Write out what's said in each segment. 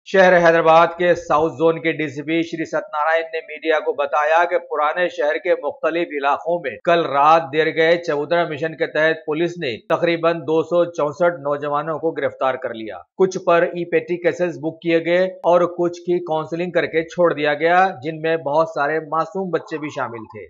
शहर हैदराबाद के south zone के डीसीपी श्री सत्यनारायण ने मीडिया को बताया कि पुराने शहर के मुख्तलिफ इलाकों में कल रात देर गए चबूतरा मिशन के तहत पुलिस ने तकरीबन 264 नौजवानों को गिरफ्तार कर लिया। कुछ पर ई पेटी केसेस बुक किए गए और कुछ की काउंसलिंग करके छोड़ दिया गया, जिनमें बहुत सारे मासूम बच्चे भी शामिल थे।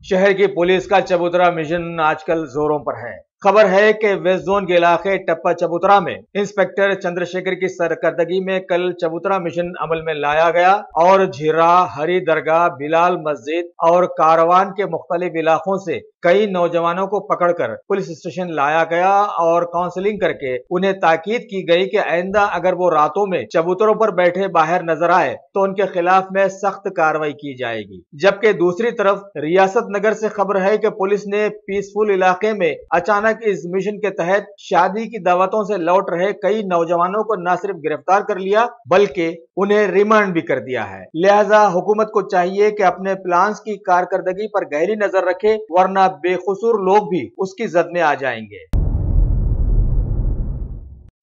शहर की पुलिस का चबूतरा मिशन आजकल जोरों पर है। खबर है कि वेस्ट जोन के इलाके टप्पा चबूतरा में इंस्पेक्टर चंद्रशेखर की सरकर्दगी में कल चबूतरा मिशन अमल में लाया गया और झीरा, हरी दरगाह, बिलाल मस्जिद और कारवान के मुख्तलिफ इलाकों से कई नौजवानों को पकड़कर पुलिस स्टेशन लाया गया और काउंसलिंग करके उन्हें ताकीद की गई कि आइंदा अगर वो रातों में चबूतरों पर बैठे बाहर नजर आए तो उनके खिलाफ में सख्त कार्रवाई की जाएगी। जबकि दूसरी तरफ रियासत नगर से खबर है कि पुलिस ने पीसफुल इलाके में अचानक इस मिशन के तहत शादी की दावतों से लौट रहे कई नौजवानों को न सिर्फ गिरफ्तार कर लिया बल्कि उन्हें रिमांड भी कर दिया है। लिहाजा हुकूमत को चाहिए कि अपने प्लान्स की कारकर्दगी पर गहरी नजर रखे, वरना बेकसूर लोग भी उसकी जद में आ जाएंगे।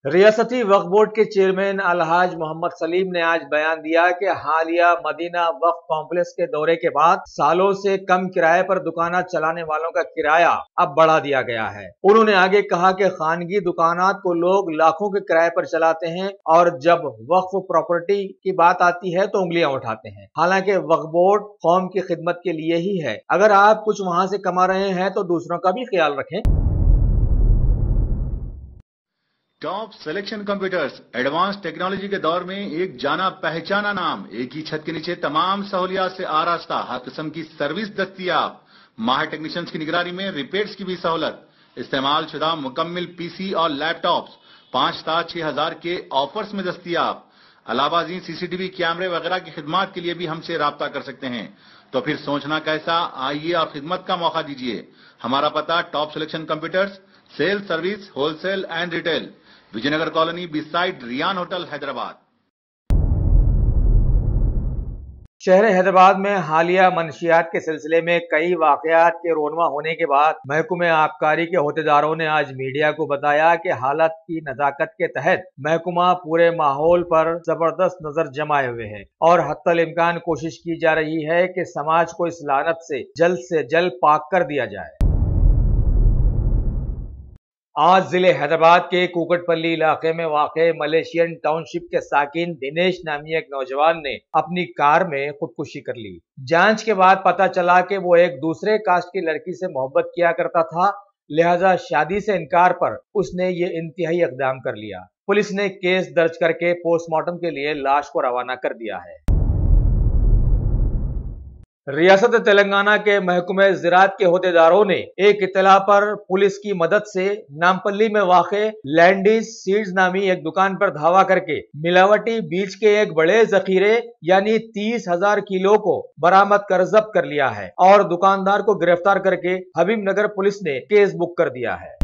रियासती वक्फ बोर्ड के चेयरमैन अलहाज मोहम्मद सलीम ने आज बयान दिया कि हालिया मदीना वक्फ कॉम्प्लेक्स के दौरे के बाद सालों से कम किराए पर दुकानात चलाने वालों का किराया अब बढ़ा दिया गया है। उन्होंने आगे कहा कि खानगी दुकानात को लोग लाखों के किराए पर चलाते हैं और जब वक्फ प्रॉपर्टी की बात आती है तो उंगलियां उठाते हैं। हालांकि वक्फ बोर्ड कौम की खिदमत के लिए ही है। अगर आप कुछ वहां से कमा रहे हैं तो दूसरों का भी ख्याल रखें। Top selection computers advance technology के दौर में एक जाना पहचाना नाम, एक ही छत के नीचे तमाम सहूलियात से आरास्ता, हर किस्म की सर्विस दस्तयाब, माहिर टेक्नीशियंस की निगरानी में रिपेयर्स की भी सहूलत, इस्तेमाल शुदा मुकम्मिल पीसी और लैपटॉप्स 5,6,000 के ऑफर्स में दस्तयाब। अलावा सीसीटीवी कैमरे वगैरह की खिदमत के लिए भी हमसे राब्ता कर सकते हैं। तो फिर सोचना कैसा, आइए और खिदमत का मौका दीजिए। हमारा पता top selection computers, sale service, wholesale and retail, Vijayanagar colony beside Riyan hotel, Hyderabad. शहर हैदराबाद में हालिया मनशियात के सिलसिले में कई वाकयात के रोनमा होने के बाद महकमे आबकारी के होदेदारों ने आज मीडिया को बताया कि हालत की नजाकत के तहत महकमा पूरे माहौल पर जबरदस्त नजर जमाए हुए है और हत्तल इम्कान कोशिश की जा रही है कि समाज को इस लानत से जल्द पाक कर दिया जाए। आज जिले हैदराबाद के कुकटपल्ली इलाके में वाक़े मलेशियन टाउनशिप के साकिन दिनेश नामी एक नौजवान ने अपनी कार में खुदकुशी कर ली। जांच के बाद पता चला कि वो एक दूसरे कास्ट की लड़की से मोहब्बत किया करता था, लिहाजा शादी से इनकार पर उसने ये इंतहाई इक़दाम कर लिया। पुलिस ने केस दर्ज करके पोस्टमार्टम के लिए लाश को रवाना कर दिया है। रियासत तेलंगाना के महकमे ज़राअत के होदेदारों ने एक इत्तला पर पुलिस की मदद से नामपल्ली में वाक़े लैंडीज सीड्स नामी एक दुकान पर धावा करके मिलावटी बीज के एक बड़े जखीरे यानी 30,000 किलो को बरामद कर जब्त कर लिया है और दुकानदार को गिरफ्तार करके हबीबनगर पुलिस ने केस बुक कर दिया है।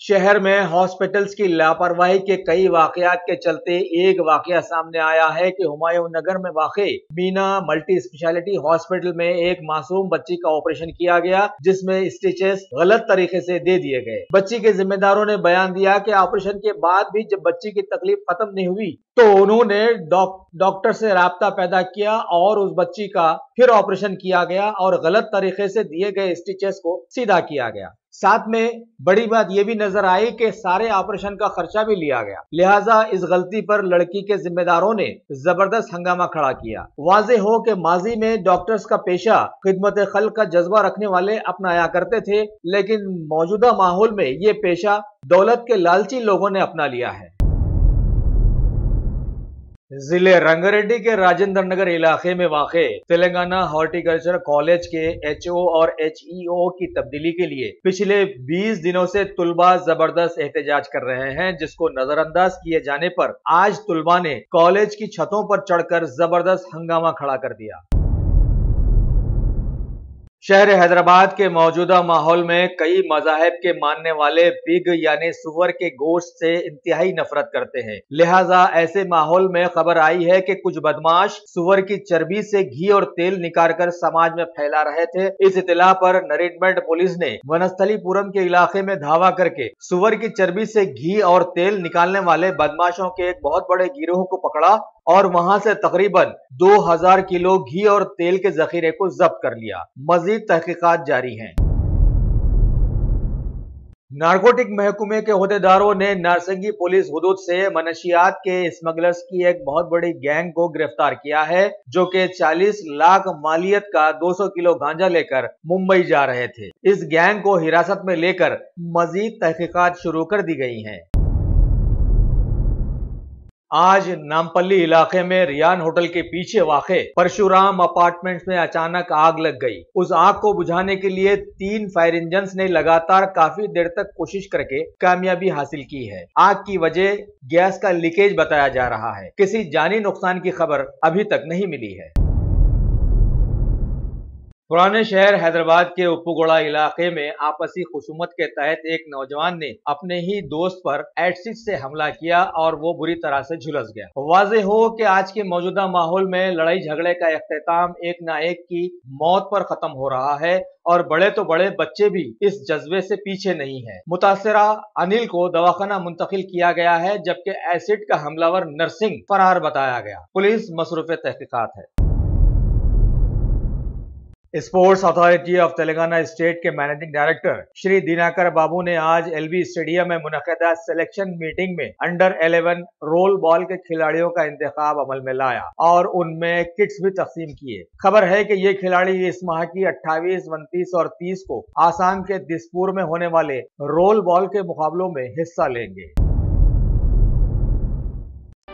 शहर में हॉस्पिटल्स की लापरवाही के कई वाकयात के चलते एक वाकया सामने आया है कि हुमायूं नगर में वाक़े मीना मल्टी स्पेशलिटी हॉस्पिटल में एक मासूम बच्ची का ऑपरेशन किया गया, जिसमें स्टिचेस गलत तरीके से दे दिए गए। बच्ची के जिम्मेदारों ने बयान दिया कि ऑपरेशन के बाद भी जब बच्ची की तकलीफ खत्म नहीं हुई तो उन्होंने डॉक्टर से राब्ता पैदा किया और उस बच्ची का फिर ऑपरेशन किया गया और गलत तरीके से दिए गए स्टिचेस को सीधा किया गया। साथ में बड़ी बात यह भी नजर आई कि सारे ऑपरेशन का खर्चा भी लिया गया। लिहाजा इस गलती पर लड़की के जिम्मेदारों ने जबरदस्त हंगामा खड़ा किया। वाज़े हो कि माजी में डॉक्टर्स का पेशा खिदमत खल्क का जज्बा रखने वाले अपनाया करते थे, लेकिन मौजूदा माहौल में ये पेशा दौलत के लालची लोगों ने अपना लिया है। जिले रंगारेड्डी के राजेंद्र नगर इलाके में वाक़े तेलंगाना हॉर्टिकल्चर कॉलेज के एचओ और एचईओ की तब्दीली के लिए पिछले 20 दिनों से तुलबा जबरदस्त एहतजाज कर रहे हैं, जिसको नजरअंदाज किए जाने पर आज तुलबा ने कॉलेज की छतों पर चढ़कर जबरदस्त हंगामा खड़ा कर दिया। शहर हैदराबाद के मौजूदा माहौल में कई मज़ाहिब के मानने वाले पिग यानी सुअर के गोश्त से इंतहाई नफरत करते हैं। लिहाजा ऐसे माहौल में खबर आई है कि कुछ बदमाश सुअर की चर्बी से घी और तेल निकालकर समाज में फैला रहे थे। इस इत्तला पर नरीनमेंट पुलिस ने वनस्थलीपुरम के इलाके में धावा करके सुअर की चर्बी से घी और तेल निकालने वाले बदमाशों के एक बहुत बड़े गिरोह को पकड़ा और वहां से तकरीबन 2000 किलो घी और तेल के जखीरे को जब्त कर लिया। मजीद तहकीकात जारी हैं। नारकोटिक महकमे के ओहदेदारों ने नारसंगी पुलिस हुदूद से मनशियात के स्मगलर्स की एक बहुत बड़ी गैंग को गिरफ्तार किया है, जो कि 40 लाख मालियत का 200 किलो गांजा लेकर मुंबई जा रहे थे। इस गैंग को हिरासत में लेकर मजीद तहकीकात शुरू कर दी गई हैं। आज नामपल्ली इलाके में रियान होटल के पीछे वाक़े परशुराम अपार्टमेंट्स में अचानक आग लग गई। उस आग को बुझाने के लिए 3 फायर इंजन्स ने लगातार काफी देर तक कोशिश करके कामयाबी हासिल की है। आग की वजह गैस का लीकेज बताया जा रहा है। किसी जानी नुकसान की खबर अभी तक नहीं मिली है। पुराने शहर हैदराबाद के उप्पुगोड़ा इलाके में आपसी खुसूमत के तहत एक नौजवान ने अपने ही दोस्त पर एसिड से हमला किया और वो बुरी तरह से झुलस गया। वाज़ेह हो कि आज के मौजूदा माहौल में लड़ाई झगड़े का इख्तिताम एक न एक की मौत पर खत्म हो रहा है और बड़े तो बड़े बच्चे भी इस जज्बे से पीछे नहीं है। मुतासिरा अनिल को दवाखाना मुंतकिल किया गया है, जबकि एसिड का हमलावर नरसिंह फरार बताया गया। पुलिस मसरूफ तहकीकात है। Sports authority of Telangana state के मैनेजिंग डायरेक्टर श्री दिनाकर बाबू ने आज एलबी स्टेडियम में मुनक़दा सिलेक्शन मीटिंग में अंडर 11 रोल बॉल के खिलाड़ियों का इंतखाब अमल में लाया और उनमें किट्स भी तकसीम किए। खबर है कि ये खिलाड़ी इस माह की 28, 29 और 30 को आसाम के दिसपुर में होने वाले रोल बॉल के मुकाबलों में हिस्सा लेंगे।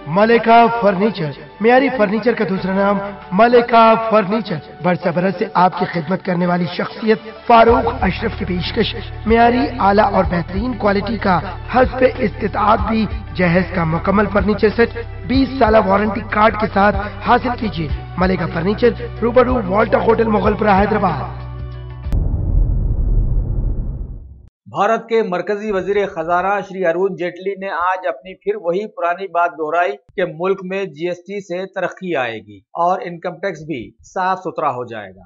मलिका फर्नीचर, मियारी फर्नीचर का दूसरा नाम मलिका फर्नीचर, बरसा बरस से आपकी खिदमत करने वाली शख्सियत फारूक अशरफ की पेशकश मियारी आला और बेहतरीन क्वालिटी का हस्ब इस्तिताअत भी जहेज का मुकम्मल फर्नीचर सेट 20 साल वारंटी कार्ड के साथ हासिल कीजिए। मलिका फर्नीचर, रूबरू वॉल्टर होटल मुगलपुरा, हैदराबाद। भारत के मरकजी वजीर खजाना श्री अरुण जेटली ने आज अपनी फिर वही पुरानी बात दोहराई कि मुल्क में जीएसटी से तरक्की आएगी और इनकम टैक्स भी साफ सुथरा हो जाएगा।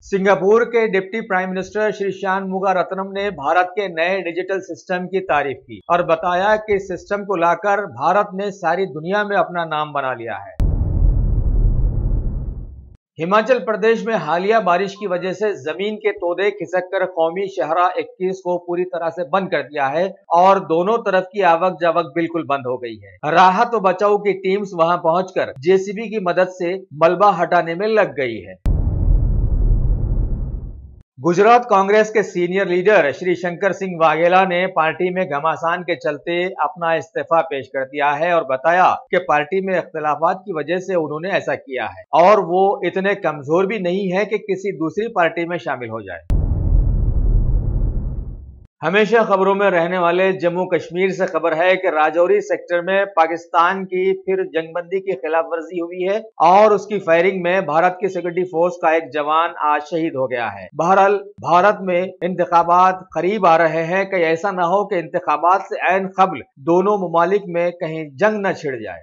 सिंगापुर के डिप्टी प्राइम मिनिस्टर श्री शानमुगारत्नम ने भारत के नए डिजिटल सिस्टम की तारीफ की और बताया कि इस सिस्टम को लाकर भारत ने सारी दुनिया में अपना नाम बना लिया है। हिमाचल प्रदेश में हालिया बारिश की वजह से जमीन के तोदे खिसक कर कौमी शहरा 21 को पूरी तरह से बंद कर दिया है और दोनों तरफ की आवक जावक बिल्कुल बंद हो गई है। राहत और बचाव की टीम्स वहां पहुंचकर जेसीबी की मदद से मलबा हटाने में लग गई है। गुजरात कांग्रेस के सीनियर लीडर श्री शंकर सिंह वाघेला ने पार्टी में घमासान के चलते अपना इस्तीफा पेश कर दिया है और बताया कि पार्टी में इख्तिलाफात की वजह से उन्होंने ऐसा किया है और वो इतने कमजोर भी नहीं है कि किसी दूसरी पार्टी में शामिल हो जाए। हमेशा खबरों में रहने वाले जम्मू कश्मीर से खबर है कि राजौरी सेक्टर में पाकिस्तान की फिर जंगबंदी की खिलाफ वर्जी हुई है और उसकी फायरिंग में भारत की सिक्योरिटी फोर्स का एक जवान आज शहीद हो गया है। बहरहाल भारत में इंतखाबात करीब आ रहे हैं कि ऐसा ना हो कि इंतखाबात से ऐन कबल दोनों ममालिक में कहीं जंग न छिड़ जाए।